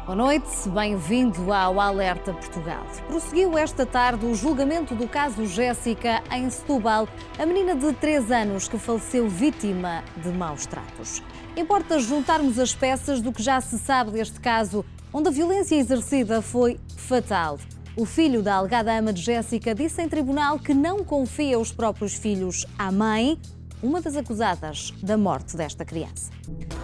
Boa noite, bem-vindo ao Alerta Portugal. Prosseguiu esta tarde o julgamento do caso Jéssica em Setúbal, a menina de 3 anos que faleceu vítima de maus tratos. Importa juntarmos as peças do que já se sabe deste caso, onde a violência exercida foi fatal. O filho da alegada ama de Jéssica disse em tribunal que não confia os próprios filhos à mãe, uma das acusadas da morte desta criança.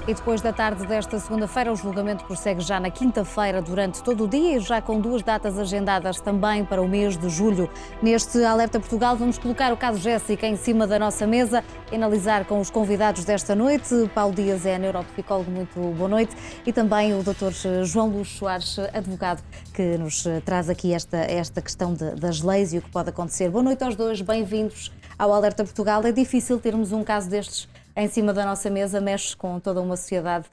E depois da tarde desta segunda-feira, o julgamento prossegue já na quinta-feira durante todo o dia e já com 2 datas agendadas também para o mês de julho. Neste Alerta Portugal vamos colocar o caso Jéssica em cima da nossa mesa e analisar com os convidados desta noite. Paulo Dias é neuropsicólogo, muito boa noite, e também o Dr. João Luz Soares, advogado, que nos traz aqui esta questão das leis e o que pode acontecer. Boa noite aos dois, bem-vindos ao Alerta Portugal. É difícil termos um caso destes em cima da nossa mesa, mexe com toda uma sociedade,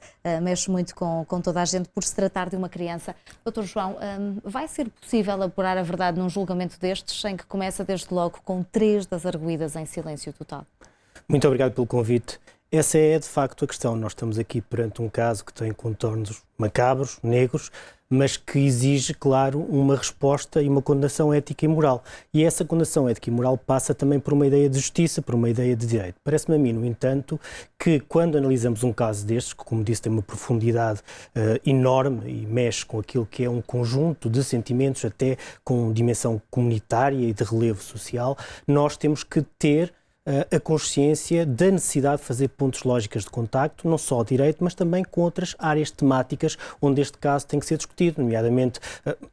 mexe muito com toda a gente por se tratar de uma criança. Dr. João, vai ser possível apurar a verdade num julgamento destes, sem que começa desde logo com 3 das arguidas em silêncio total? Muito obrigado pelo convite. Essa é de facto a questão. Nós estamos aqui perante um caso que tem contornos macabros, negros, mas que exige, claro, uma resposta e uma condenação ética e moral. E essa condenação ética e moral passa também por uma ideia de justiça, por uma ideia de direito. Parece-me a mim, no entanto, que quando analisamos um caso destes, que, como disse, tem uma profundidade enorme e mexe com aquilo que é um conjunto de sentimentos, até com dimensão comunitária e de relevo social, nós temos que ter a consciência da necessidade de fazer pontos lógicos de contacto, não só ao direito, mas também com outras áreas temáticas onde este caso tem que ser discutido, nomeadamente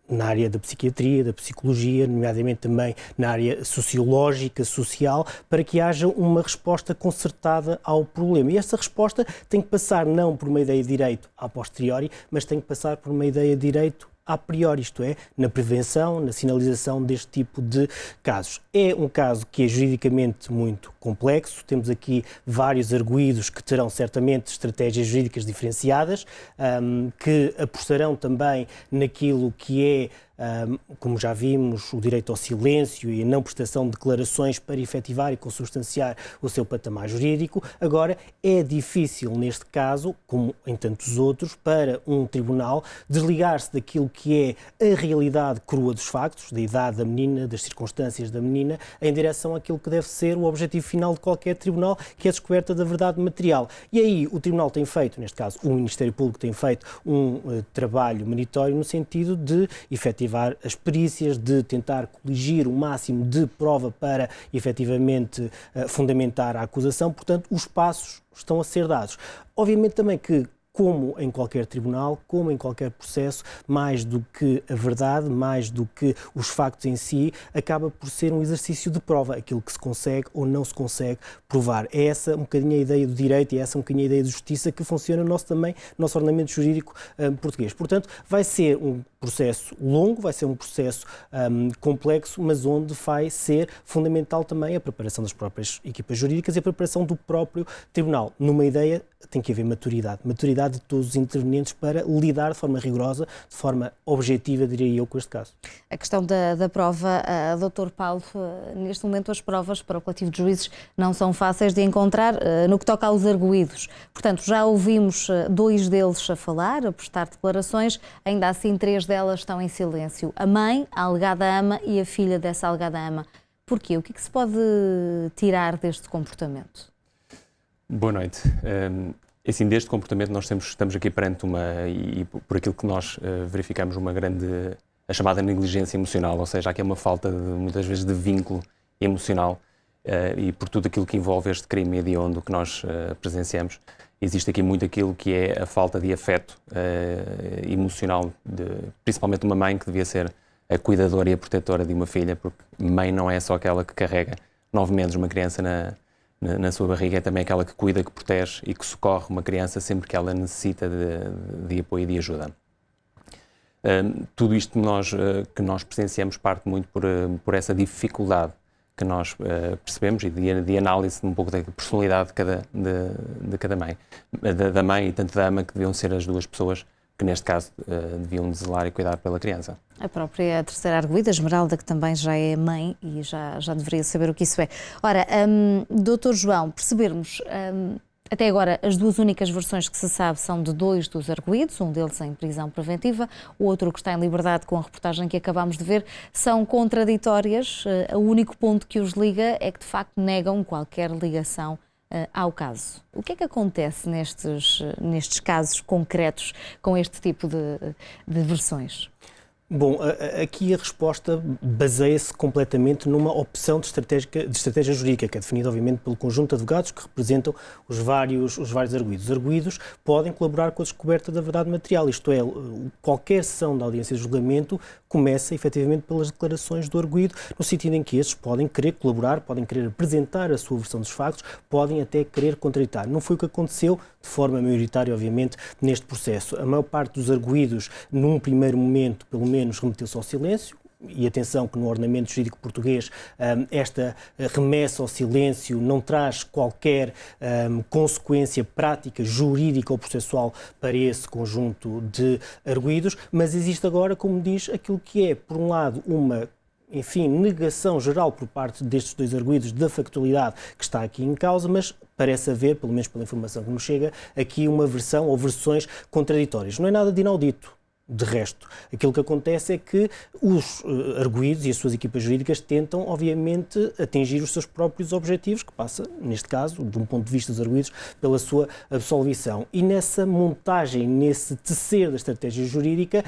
na área da psiquiatria, da psicologia, nomeadamente também na área sociológica, social, para que haja uma resposta concertada ao problema. E essa resposta tem que passar não por uma ideia de direito a posteriori, mas tem que passar por uma ideia de direito a priori, isto é, na prevenção, na sinalização deste tipo de casos. É um caso que é juridicamente muito complexo, temos aqui vários arguidos que terão certamente estratégias jurídicas diferenciadas, que apostarão também naquilo que é, como já vimos, o direito ao silêncio e a não prestação de declarações para efetivar e consubstanciar o seu patamar jurídico. Agora, é difícil neste caso, como em tantos outros, para um tribunal desligar-se daquilo que é a realidade crua dos factos, da idade da menina, das circunstâncias da menina, em direção àquilo que deve ser o objetivo final de qualquer tribunal, que é a descoberta da verdade material. E aí o tribunal tem feito, neste caso o Ministério Público tem feito um trabalho meritório no sentido de efetivar as perícias, de tentar coligir o máximo de prova para efetivamente fundamentar a acusação. Portanto, os passos estão a ser dados. Obviamente também que, como em qualquer tribunal, como em qualquer processo, mais do que a verdade, mais do que os factos em si, acaba por ser um exercício de prova, aquilo que se consegue ou não se consegue provar. É essa um bocadinho a ideia do direito e é essa um bocadinho a ideia de justiça que funciona no nosso ordenamento jurídico português. Portanto, vai ser um processo longo, vai ser um processo complexo, mas onde vai ser fundamental também a preparação das próprias equipas jurídicas e a preparação do próprio tribunal. Numa ideia, tem que haver maturidade de todos os intervenientes para lidar de forma rigorosa, de forma objetiva, diria eu, com este caso. A questão da prova, Dr. Paulo, neste momento as provas para o coletivo de juízes não são fáceis de encontrar no que toca aos arguídos. Portanto, já ouvimos 2 deles a falar, a prestar declarações, ainda assim 3 delas estão em silêncio. A mãe, a alegada ama e a filha dessa alegada ama. Porquê? O que é que se pode tirar deste comportamento? Boa noite. Assim, deste comportamento nós estamos aqui perante e por aquilo que nós verificamos, a chamada negligência emocional, ou seja, aqui é uma falta muitas vezes de vínculo emocional e por tudo aquilo que envolve este crime hediondo que nós presenciamos, existe aqui muito aquilo que é a falta de afeto emocional, principalmente de uma mãe que devia ser a cuidadora e a protetora de uma filha, porque mãe não é só aquela que carrega 9 meses uma criança na sua barriga, é também aquela que cuida, que protege e que socorre uma criança sempre que ela necessita de apoio e de ajuda. Tudo isto que nós presenciamos parte muito por essa dificuldade que nós percebemos e de análise de um pouco da personalidade de cada mãe, da mãe e tanto da ama, que deviam ser as 2 pessoas que neste caso deviam zelar e cuidar pela criança. A própria terceira arguida, Esmeralda, que também já é mãe e já deveria saber o que isso é. Ora, Dr. João, percebermos Até agora, as duas únicas versões que se sabe são de 2 dos arguidos, um deles em prisão preventiva, o outro que está em liberdade, com a reportagem que acabámos de ver, são contraditórias. O único ponto que os liga é que, de facto, negam qualquer ligação ao caso. O que é que acontece nestes casos concretos com este tipo de versões? Bom, aqui a resposta baseia-se completamente numa opção de estratégia jurídica, que é definida, obviamente, pelo conjunto de advogados que representam os vários arguidos. Os arguidos podem colaborar com a descoberta da verdade material, isto é, qualquer sessão da audiência de julgamento começa, efetivamente, pelas declarações do arguido, no sentido em que estes podem querer colaborar, podem querer apresentar a sua versão dos factos, podem até querer contraditar. Não foi o que aconteceu, de forma maioritária, obviamente, neste processo. A maior parte dos arguidos, num primeiro momento, pelo menos, remeteu-se ao silêncio. E atenção que no ordenamento jurídico português esta remessa ao silêncio não traz qualquer consequência prática, jurídica ou processual para esse conjunto de arguidos, mas existe agora, como diz, aquilo que é, por um lado, uma negação geral por parte destes dois arguidos da factualidade que está aqui em causa, mas parece haver, pelo menos pela informação que nos chega, aqui uma versão ou versões contraditórias. Não é nada de inaudito. De resto, aquilo que acontece é que os arguidos e as suas equipas jurídicas tentam, obviamente, atingir os seus próprios objetivos, que passa, neste caso, de um ponto de vista dos arguidos, pela sua absolvição. E nessa montagem, nesse tecer da estratégia jurídica,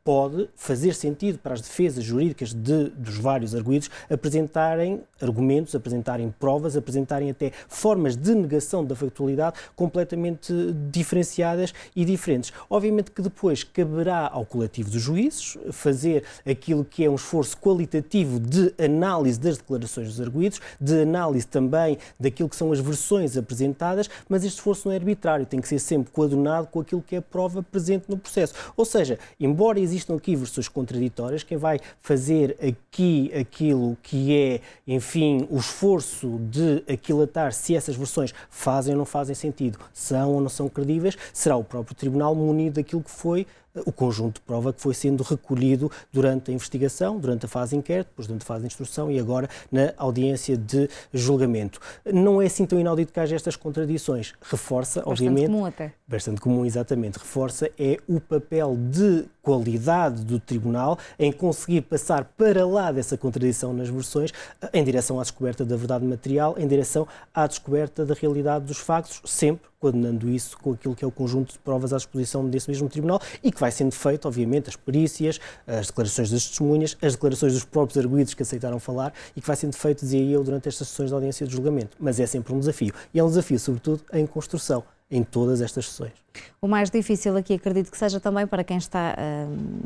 pode fazer sentido para as defesas jurídicas dos vários arguidos apresentarem argumentos, apresentarem provas, apresentarem até formas de negação da factualidade completamente diferenciadas e diferentes. Obviamente que depois caberá ao coletivo dos juízes fazer aquilo que é um esforço qualitativo de análise das declarações dos arguidos, de análise também daquilo que são as versões apresentadas, mas este esforço não é arbitrário, tem que ser sempre coadunado com aquilo que é a prova presente no processo. Ou seja, embora existam aqui versões contraditórias, quem vai fazer aqui aquilo que é, enfim, o esforço de aquilatar se essas versões fazem ou não fazem sentido, são ou não são credíveis, será o próprio tribunal munido daquilo que foi o conjunto de prova que foi sendo recolhido durante a investigação, durante a fase de inquérito, depois durante a fase de instrução e agora na audiência de julgamento. Não é assim tão inaudito que haja estas contradições. Reforça, obviamente... Bastante comum até. Bastante comum, exatamente. Reforça é o papel de qualidade do tribunal em conseguir passar para lá dessa contradição nas versões em direção à descoberta da verdade material, em direção à descoberta da realidade dos factos, sempre coordenando isso com aquilo que é o conjunto de provas à disposição desse mesmo tribunal e que vai sendo feito, obviamente, as perícias, as declarações das testemunhas, as declarações dos próprios arguidos que aceitaram falar e que vai sendo feito, dizia eu, durante estas sessões de audiência de julgamento. Mas é sempre um desafio. E é um desafio, sobretudo, em construção, em todas estas sessões. O mais difícil aqui, acredito que seja também para quem está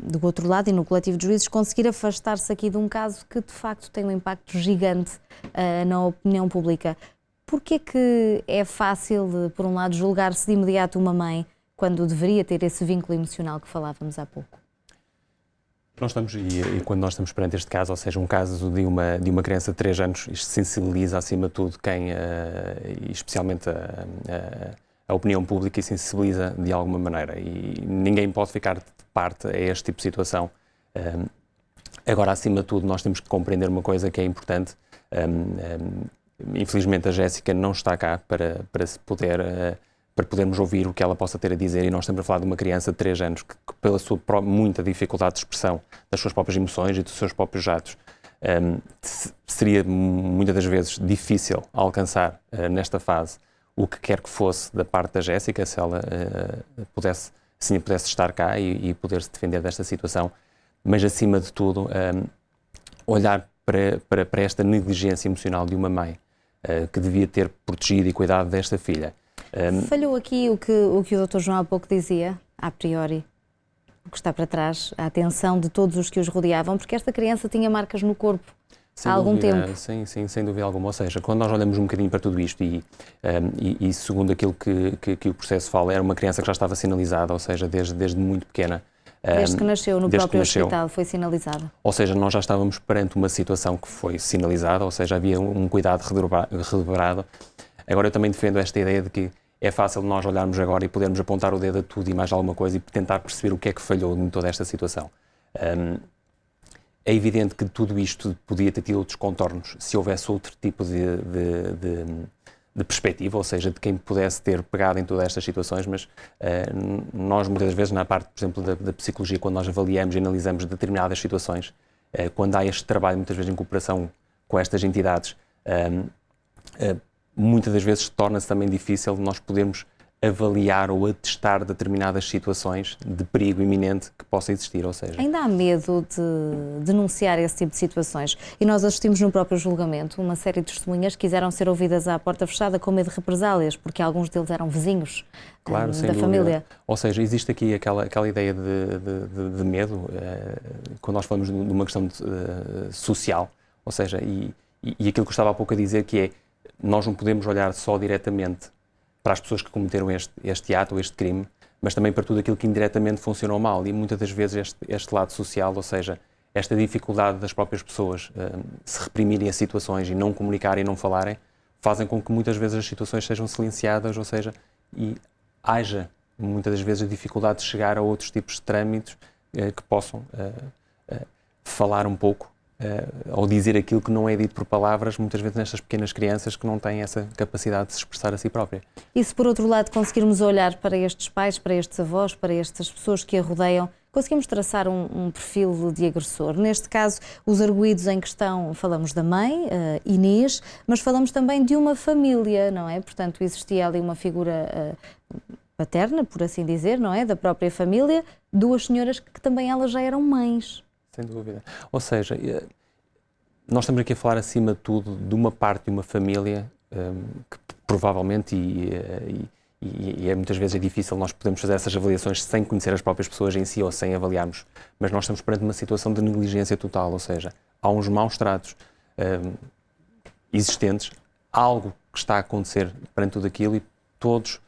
do outro lado e no coletivo de juízes, conseguir afastar-se aqui de um caso que, de facto, tem um impacto gigante na opinião pública. Porquê que é fácil, por um lado, julgar-se de imediato uma mãe quando deveria ter esse vínculo emocional que falávamos há pouco? Nós estamos, e quando nós estamos perante este caso, ou seja, um caso de uma criança de 3 anos, isto sensibiliza acima de tudo quem, especialmente a opinião pública, e sensibiliza de alguma maneira. E ninguém pode ficar de parte a este tipo de situação. Agora, acima de tudo, nós temos que compreender uma coisa que é importante. Infelizmente a Jéssica não está cá para podermos ouvir o que ela possa ter a dizer, e nós estamos a falar de uma criança de 3 anos que pela sua muita dificuldade de expressão das suas próprias emoções e dos seus próprios atos, seria muitas das vezes difícil alcançar nesta fase o que quer que fosse da parte da Jéssica, se ela pudesse estar cá e poder se defender desta situação, mas acima de tudo olhar para esta negligência emocional de uma mãe que devia ter protegido e cuidado desta filha. Falhou aqui o que o Dr. João há pouco dizia, a priori, o que está para trás, a atenção de todos os que os rodeavam, porque esta criança tinha marcas no corpo há algum tempo. Sim, sem dúvida alguma. Ou seja, quando nós olhamos um bocadinho para tudo isto e segundo aquilo que o processo fala, era uma criança que já estava sinalizada, ou seja, desde muito pequena. Desde que nasceu no próprio hospital foi sinalizada. Ou seja, nós já estávamos perante uma situação que foi sinalizada, ou seja, havia um cuidado redobrado. Agora eu também defendo esta ideia de que é fácil nós olharmos agora e podermos apontar o dedo a tudo e mais alguma coisa e tentar perceber o que é que falhou em toda esta situação. É evidente que tudo isto podia ter tido outros contornos se houvesse outro tipo de de perspectiva, ou seja, de quem pudesse ter pegado em todas estas situações, mas nós muitas vezes na parte, por exemplo, da psicologia, quando nós avaliamos e analisamos determinadas situações, quando há este trabalho muitas vezes em cooperação com estas entidades, muitas das vezes torna-se também difícil nós podermos avaliar ou atestar determinadas situações de perigo iminente que possa existir, ou seja... Ainda há medo de denunciar esse tipo de situações e nós assistimos no próprio julgamento uma série de testemunhas que quiseram ser ouvidas à porta fechada com medo de represálias, porque alguns deles eram vizinhos claro, da família. Ou seja, existe aqui aquela ideia de medo, quando nós falamos de uma questão social, ou seja, e aquilo que eu estava há pouco a dizer, que é, nós não podemos olhar só diretamente para as pessoas que cometeram este ato ou este crime, mas também para tudo aquilo que indiretamente funcionou mal. E muitas das vezes este lado social, ou seja, esta dificuldade das próprias pessoas se reprimirem as situações e não comunicarem e não falarem, fazem com que muitas vezes as situações sejam silenciadas, ou seja, e haja muitas das vezes a dificuldade de chegar a outros tipos de trâmites que possam falar um pouco ou dizer aquilo que não é dito por palavras, muitas vezes nestas pequenas crianças que não têm essa capacidade de se expressar a si própria. E se por outro lado conseguirmos olhar para estes pais, para estes avós, para estas pessoas que a rodeiam, conseguimos traçar um perfil de agressor. Neste caso, os arguidos em questão, falamos da mãe, Inês, mas falamos também de uma família, não é? Portanto, existia ali uma figura paterna, por assim dizer, não é? Da própria família, duas senhoras que também elas já eram mães. Sem dúvida. Ou seja, nós estamos aqui a falar acima de tudo de uma parte de uma família que provavelmente, e muitas vezes é difícil nós podermos fazer essas avaliações sem conhecer as próprias pessoas em si ou sem avaliarmos, mas nós estamos perante uma situação de negligência total, ou seja, há uns maus tratos existentes, algo que está a acontecer perante tudo aquilo e todos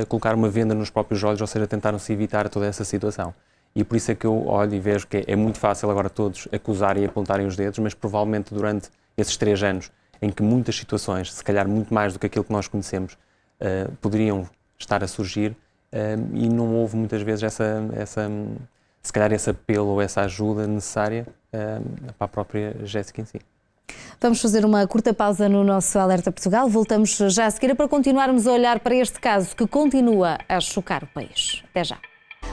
colocar uma venda nos próprios olhos, ou seja, tentaram-se evitar toda essa situação. E por isso é que eu olho e vejo que é muito fácil agora todos acusarem e apontarem os dedos, mas provavelmente durante esses 3 anos, em que muitas situações, se calhar muito mais do que aquilo que nós conhecemos, poderiam estar a surgir, e não houve muitas vezes se calhar esse apelo ou essa ajuda necessária para a própria Jéssica em si. Vamos fazer uma curta pausa no nosso Alerta Portugal. Voltamos já a seguir para continuarmos a olhar para este caso que continua a chocar o país. Até já.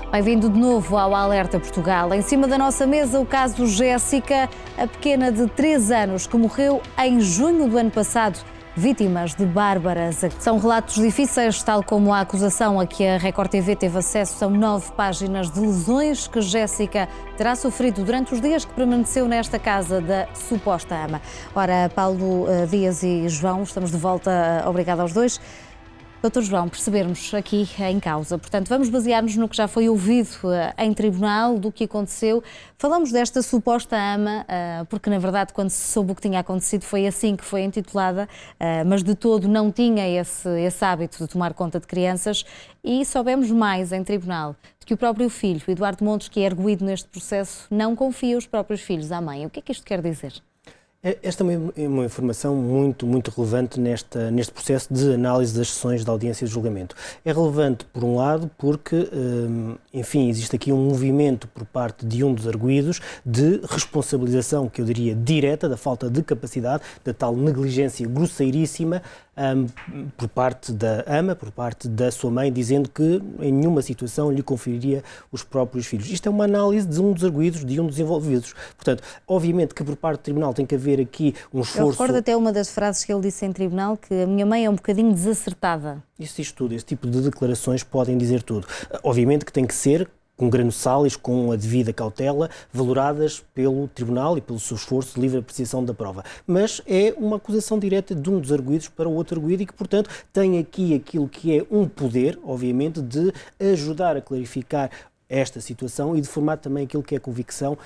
Bem-vindo de novo ao Alerta Portugal. Em cima da nossa mesa, o caso Jéssica, a pequena de 3 anos que morreu em junho do ano passado, vítimas de bárbaras. São relatos difíceis, tal como a acusação a que a Record TV teve acesso. São 9 páginas de lesões que Jéssica terá sofrido durante os dias que permaneceu nesta casa da suposta ama. Ora, Paulo Dias e João, estamos de volta. Obrigada aos dois. Doutor João, percebermos aqui em causa. Portanto, vamos basear-nos no que já foi ouvido em tribunal, do que aconteceu. Falamos desta suposta ama, porque na verdade quando se soube o que tinha acontecido foi assim que foi intitulada, mas de todo não tinha esse hábito de tomar conta de crianças, e soubemos mais em tribunal de que o próprio filho, Eduardo Montes, que é arguido neste processo, não confia os próprios filhos à mãe. O que é que isto quer dizer? Esta é uma informação muito relevante neste processo de análise das sessões de audiência de julgamento. É relevante, por um lado, porque, enfim, existe aqui um movimento por parte de um dos arguidos de responsabilização, que eu diria direta, da falta de capacidade, da tal negligência grosseiríssima por parte da ama, por parte da sua mãe, dizendo que em nenhuma situação lhe conferiria os próprios filhos. Isto é uma análise de um dos arguidos, de um dos envolvidos. Portanto, obviamente que por parte do tribunal tem que haver aqui um esforço... Eu recordo até uma das frases que ele disse em tribunal, que a minha mãe é um bocadinho desacertada. Isso diz tudo, esse tipo de declarações podem dizer tudo. Obviamente que tem que ser com granuçalis, com a devida cautela, valoradas pelo tribunal e pelo seu esforço de livre apreciação da prova. Mas é uma acusação direta de um dos arguidos para o outro arguido e que, portanto, tem aqui aquilo que é um poder, obviamente, de ajudar a clarificar esta situação e de formar também aquilo que é a convicção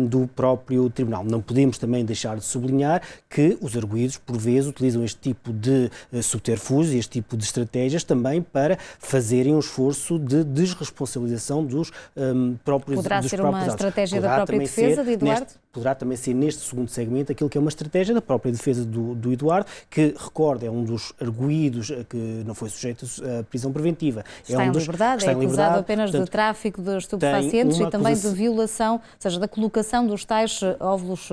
do próprio tribunal. Não podemos também deixar de sublinhar que os arguidos, por vezes, utilizam este tipo de subterfúgios, este tipo de estratégias também para fazerem um esforço de desresponsabilização dos próprios Poderá dos ser próprios uma atos. estratégia da própria defesa de Eduardo? Poderá também ser neste segundo segmento aquilo que é uma estratégia da própria defesa do Eduardo, que, recordo, é um dos arguidos que não foi sujeito a prisão preventiva. Está em liberdade, é acusado apenas de tráfico de estupefacientes e também de violação, ou seja, da colocação dos tais óvulos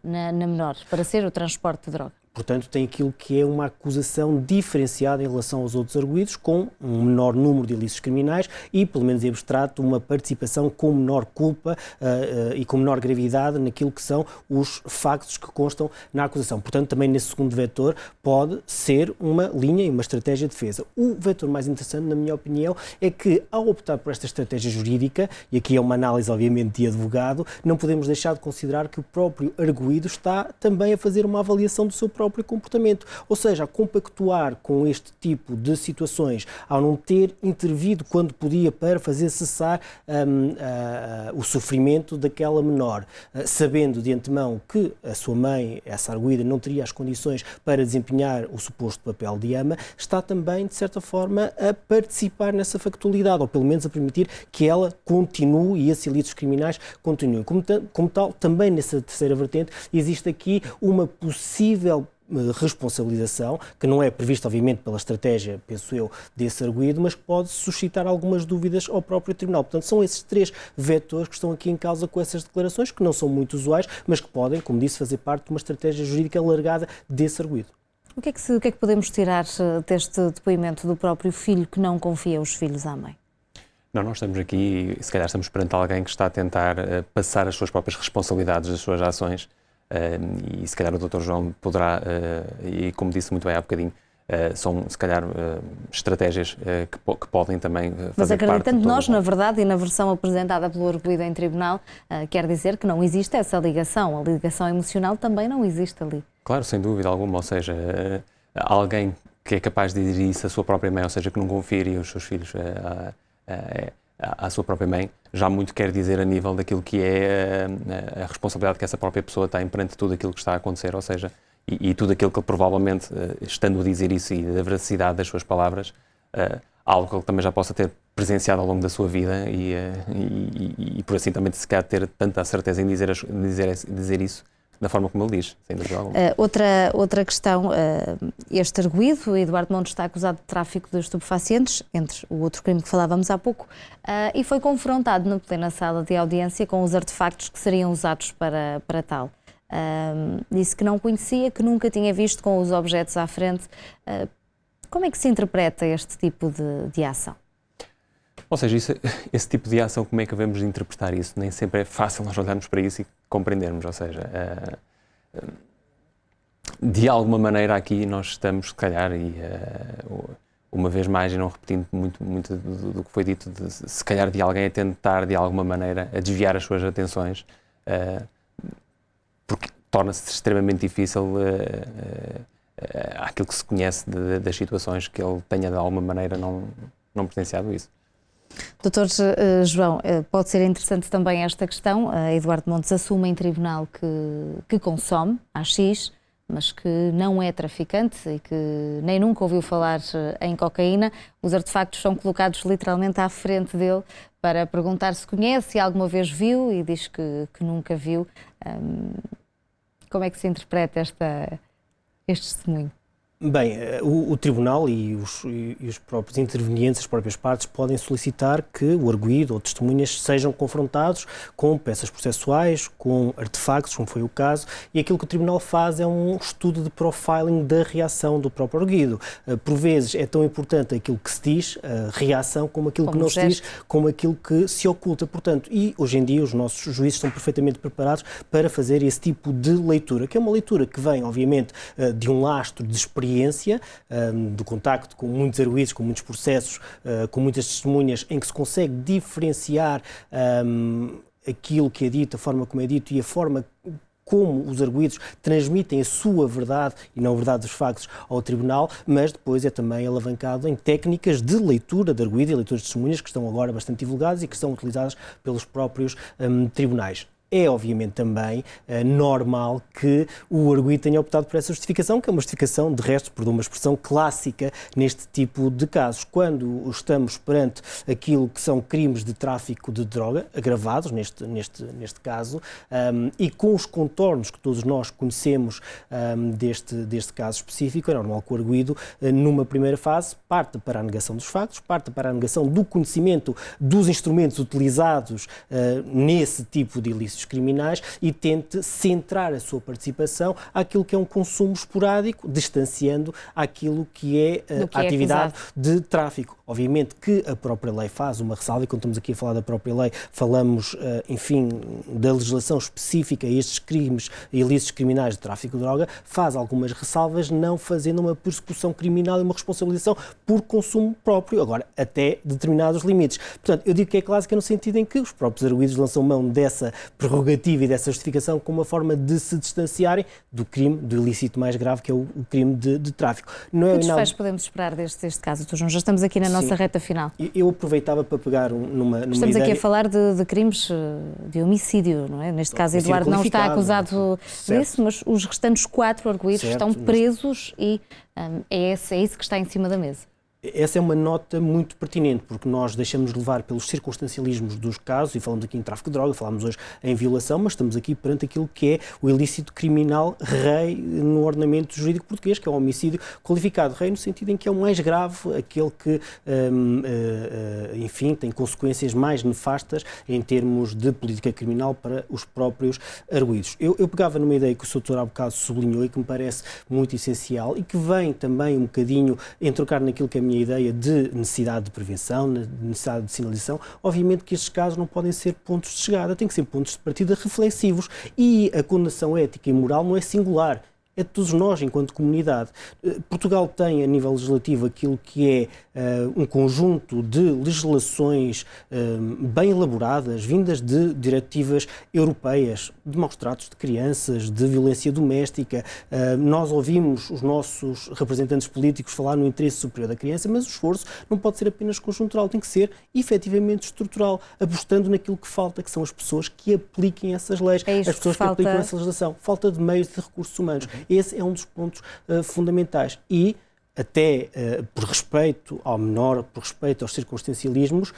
na menor, para ser o transporte de droga. portanto, tem aquilo que é uma acusação diferenciada em relação aos outros arguidos, com um menor número de ilícitos criminais e, pelo menos em abstrato, uma participação com menor culpa e com menor gravidade naquilo que são os factos que constam na acusação. Portanto, também nesse segundo vetor pode ser uma linha e uma estratégia de defesa. O vetor mais interessante, na minha opinião, é que, ao optar por esta estratégia jurídica, e aqui é uma análise, obviamente, de advogado, não podemos deixar de considerar que o próprio arguido está também a fazer uma avaliação do seu próprio comportamento, ou seja, a compactuar com este tipo de situações, ao não ter intervido quando podia para fazer cessar o sofrimento daquela menor, sabendo de antemão que a sua mãe, essa arguida, não teria as condições para desempenhar o suposto papel de ama, está também, de certa forma, a participar nessa factualidade, ou pelo menos a permitir que ela continue e esses ilícitos criminais continuem. Como tal, também nessa terceira vertente, existe aqui uma possível responsabilização, que não é prevista, obviamente, pela estratégia, penso eu, desse arguido, mas que pode suscitar algumas dúvidas ao próprio Tribunal. Portanto, são esses três vetores que estão aqui em causa com essas declarações, que não são muito usuais, mas que podem, como disse, fazer parte de uma estratégia jurídica alargada desse arguido. O que é que podemos tirar deste depoimento do próprio filho que não confia os filhos à mãe? Não, nós estamos aqui, se calhar estamos perante alguém que está a tentar passar as suas próprias responsabilidades das suas ações. E se calhar o Dr. João poderá, e como disse muito bem há bocadinho, são se calhar estratégias que podem também fazer parte. Mas acreditando nós, na verdade, e na versão apresentada pelo arguido em tribunal, quer dizer que não existe essa ligação, a ligação emocional também não existe ali. Claro, sem dúvida alguma, ou seja, alguém que é capaz de dizer isso à sua própria mãe, ou seja, que não confia os seus filhos à sua própria mãe, já muito quer dizer a nível daquilo que é a responsabilidade que essa própria pessoa tem perante tudo aquilo que está a acontecer, ou seja, e tudo aquilo que ele provavelmente, estando a dizer isso e da veracidade das suas palavras, algo que ele também já possa ter presenciado ao longo da sua vida e por assim também se calhar ter tanta certeza em dizer isso da forma como ele diz, sem dúvida alguma. Outra questão, este arguido, Eduardo Montes, está acusado de tráfico de estupefacientes, entre o outro crime que falávamos há pouco, e foi confrontado na plena sala de audiência com os artefactos que seriam usados para tal. Disse que não conhecia, que nunca tinha visto com os objetos à frente. Como é que se interpreta este tipo de ação? Ou seja, esse tipo de ação, como é que devemos interpretar isso? Nem sempre é fácil nós olharmos para isso e compreendermos, ou seja, de alguma maneira aqui nós estamos, se calhar, uma vez mais, e não repetindo muito do que foi dito, se calhar de alguém a tentar, de alguma maneira, a desviar as suas atenções, porque torna-se extremamente difícil aquilo que se conhece das situações que ele tenha, de alguma maneira, não presenciado isso. Doutor João, pode ser interessante também esta questão. Eduardo Montes assume em tribunal que consome AX, mas que não é traficante e que nem nunca ouviu falar em cocaína. Os artefactos são colocados literalmente à frente dele para perguntar se conhece, se alguma vez viu, e diz que nunca viu. Como é que se interpreta este testemunho? Bem, o Tribunal e os próprios intervenientes, as próprias partes, podem solicitar que o arguido ou testemunhas sejam confrontados com peças processuais, com artefactos, como foi o caso, e aquilo que o Tribunal faz é um estudo de profiling da reação do próprio arguido. Por vezes é tão importante aquilo que se diz, a reação, como aquilo que não se diz, como aquilo que se oculta. Portanto, e hoje em dia os nossos juízes estão perfeitamente preparados para fazer esse tipo de leitura, que é uma leitura que vem, obviamente, de um lastro de experiência, do contacto com muitos arguidos, com muitos processos, com muitas testemunhas, em que se consegue diferenciar aquilo que é dito, a forma como é dito e a forma como os arguidos transmitem a sua verdade e não a verdade dos factos ao Tribunal, mas depois é também alavancado em técnicas de leitura de arguido e leitura de testemunhas que estão agora bastante divulgadas e que são utilizadas pelos próprios tribunais. É, obviamente, também normal que o arguido tenha optado por essa justificação, que é uma justificação, de resto, por uma expressão clássica neste tipo de casos. Quando estamos perante aquilo que são crimes de tráfico de droga, agravados neste caso, e com os contornos que todos nós conhecemos deste caso específico, é normal que o arguido, numa primeira fase, parte para a negação dos factos, parte para a negação do conhecimento dos instrumentos utilizados nesse tipo de ilícitos ilícitos criminais e tente centrar a sua participação àquilo que é um consumo esporádico, distanciando aquilo que é a atividade de tráfico. Obviamente que a própria lei faz uma ressalva, e quando estamos aqui a falar da própria lei, falamos, enfim, da legislação específica a estes crimes, ilícitos criminais de tráfico de droga, faz algumas ressalvas, não fazendo uma persecução criminal e uma responsabilização por consumo próprio, agora, até determinados limites. Portanto, eu digo que é clássica no sentido em que os próprios arguidos lançam mão dessa prerrogativa e dessa justificação como uma forma de se distanciarem do crime, do ilícito mais grave, que é o crime de tráfico. Não é, que desfecho podemos esperar deste caso, João? Já estamos aqui na nossa reta final. Eu aproveitava para pegar numa Estamos ideia... aqui a falar de crimes de homicídio, não é? Neste caso, Eduardo não está acusado disso, mas os restantes 4 arguidos estão presos e é isso que está em cima da mesa. Essa é uma nota muito pertinente, porque nós deixamos levar pelos circunstancialismos dos casos, e falamos aqui em tráfico de droga, falamos hoje em violação, mas estamos aqui perante aquilo que é o ilícito criminal rei no ordenamento jurídico português, que é o homicídio qualificado. Rei no sentido em que é o mais grave, aquele que, enfim, tem consequências mais nefastas em termos de política criminal para os próprios arguidos. Eu pegava numa ideia que o Sr. há bocado sublinhou e que me parece muito essencial e que vem também um bocadinho entrocar naquilo que é a minha ideia de necessidade de prevenção, necessidade de sinalização. Obviamente que estes casos não podem ser pontos de chegada, têm que ser pontos de partida reflexivos e a condenação ética e moral não é singular. É de todos nós, enquanto comunidade. Portugal tem, a nível legislativo, aquilo que é um conjunto de legislações bem elaboradas, vindas de diretivas europeias, de maus tratos de crianças, de violência doméstica. Nós ouvimos os nossos representantes políticos falar no interesse superior da criança, mas o esforço não pode ser apenas conjuntural, tem que ser efetivamente estrutural, apostando naquilo que falta, que são as pessoas que apliquem essas leis, as pessoas que aplicam essa legislação. Falta de meios de recursos humanos. Esse é um dos pontos fundamentais e, até por respeito ao menor, por respeito aos circunstancialismos,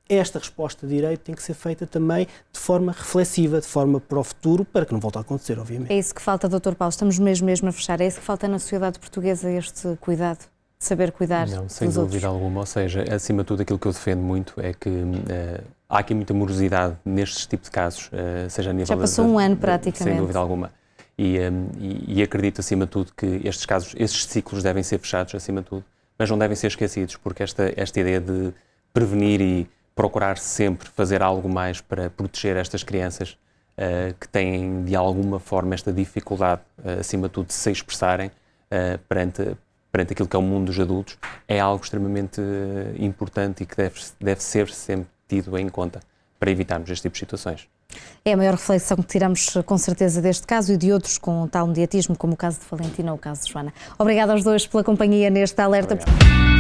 esta resposta de direito tem que ser feita também de forma reflexiva, de forma para o futuro, para que não volte a acontecer, obviamente. É isso que falta, Dr. Paulo, estamos mesmo a fechar, é isso que falta na sociedade portuguesa, este cuidado, saber cuidar dos outros. Sem dúvida alguma, ou seja, acima de tudo aquilo que eu defendo muito é que há aqui muita morosidade nestes tipos de casos, seja a nível... Já passou um ano praticamente. Sem dúvida alguma. E acredito, acima de tudo, que estes casos, estes ciclos devem ser fechados, acima de tudo, mas não devem ser esquecidos, porque esta ideia de prevenir e procurar sempre fazer algo mais para proteger estas crianças que têm, de alguma forma, esta dificuldade, acima de tudo, de se expressarem perante aquilo que é o mundo dos adultos, é algo extremamente importante e que deve ser sempre tido em conta para evitarmos este tipo de situações. É a maior reflexão que tiramos com certeza deste caso e de outros com tal mediatismo, como o caso de Valentina ou o caso de Joana. Obrigada aos dois pela companhia neste Alerta. Obrigado.